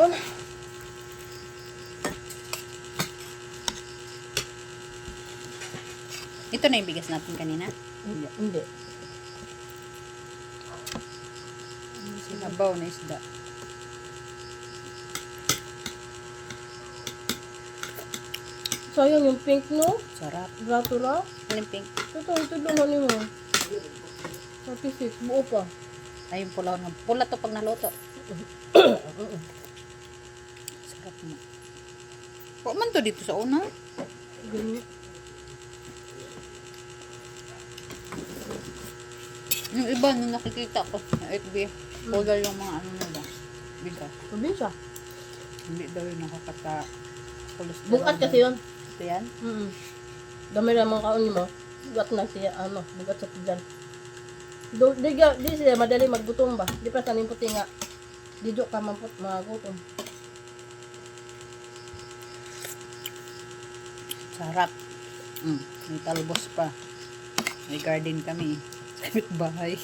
doon. Ito na yung bigas natin kanina. Hindi. Hindi. Sinabaw na isda. Sayang yung pink, no? Sarap. Gratura. Anong pink? Ito lang mo. 36, buo pa. Ay, yung pula. Pula to pag naluto. Sarap mo. Huwag man to dito sa una. Ganyan. Yung iba, nung nakikita ko sa FB, pula yung mga ano nila. Bigas. Probinsya. Hindi daw yung nakakata-cholesterol. Bugat kasi yun. Ito yan? Dami na mga kaon mo. Bugat na siya, bugat sa tiyan. Di siya madali maggutom ba? Di pa sanin puti nga. Di ka magutom. Sarap. May talbos pa. May garden kami. Sa bahay.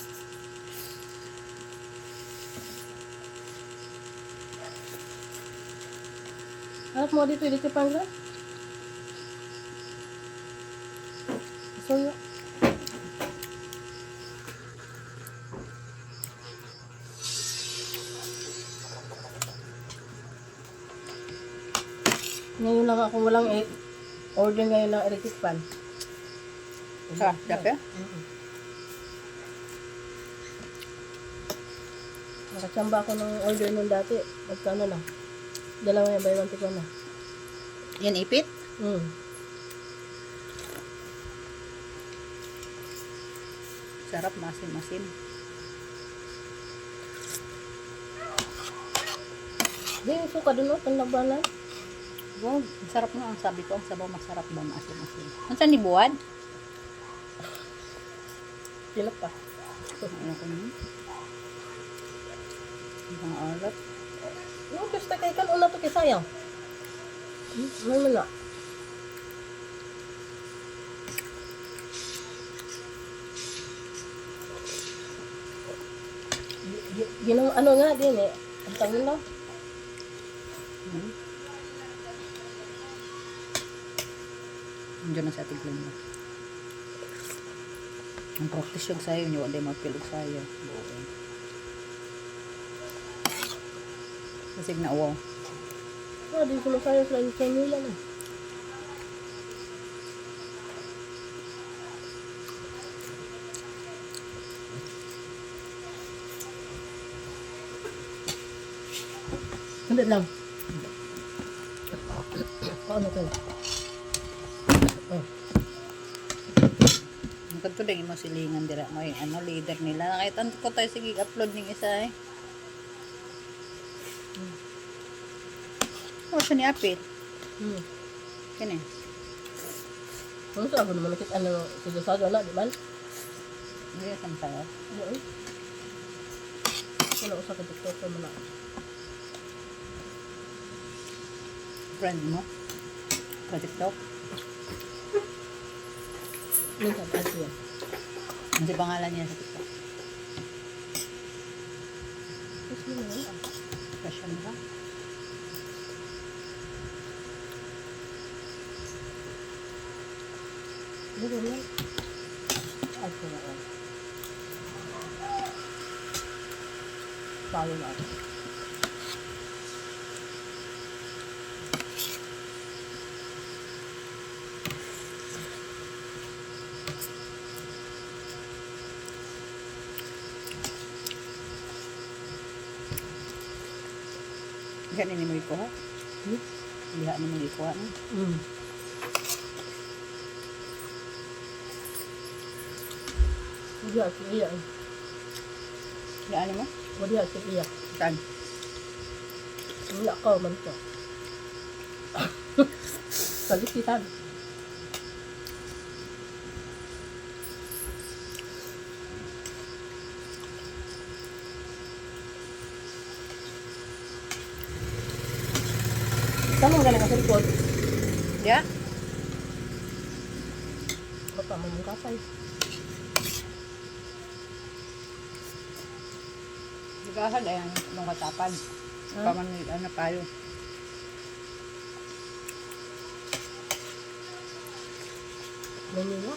Harap mo dito pangga. Soyo. Ngayon lang ako walang order ngayon ng electric fan. Sa dapat? Nakachamba ako ng order nun dati. Magkano lang? Dalawa yung buy one take one na. Yan ipit? Sarap, masin-masin. Di, suka dun pang labanan. Wow, sarap na. Ang sabi ko, ang sabaw masarap ba, masin-masin. Ang saan ni Buwan? Silap pa. Ano ko yun? Ang alat. No, basta kay kan una to kay sayang. Ano na? Ginawa ano nga din Ang tawag na. Andiyan na sa tiglan mo. Ang practice yung sayo nyo, hindi mapilog sayo. Kasi na wow. Di sumasayang sa nila na. Hindi lang. Ano ka lang? Ang kanto din mo silingan dira mo yung leader nila. Nakita ko tayo sige upload ng isa eh. Oh, siya ni Apit. Kani. Ano sa ako naman nakita sa na, di ba? Hindi kan tayo. Wala ko sa TikTok mo na. Friend mo. Sa TikTok. Minsan kasi yan. Ano si pangalan niya sa TikTok? Tapos mo na yan. Fashion ba? Dito na. Ay, ko na yan. Talo na ako. Diyan ni mo ikuha. Diha ni mo ikuha. Hindi ako iyak. Diha ni mo? Hindi ako iyak. Saan? Wala ka man ko. Salisitan. Saan mo galing sa likod? Yeah? Baka mo mong kasay. Digahan ay ang katapad. Ha? Paman, ano tayo. Manila.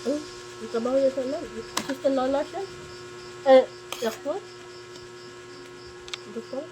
Ang trabaho niya sa assistant na siya. Eh, doktor? Doktor?